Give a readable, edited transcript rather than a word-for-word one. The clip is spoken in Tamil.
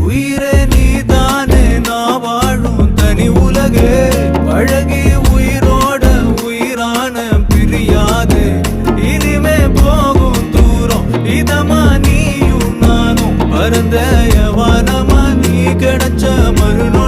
உயிரே நீதானே நான் வாழும் தனி உலகே பழகி உயிரோட உயிரான பிரியாது இனிமே போகும் தூரம் இதமா நீயும் நானும் பரந்த யவானமா நீ கிடைச்ச மறுநாள்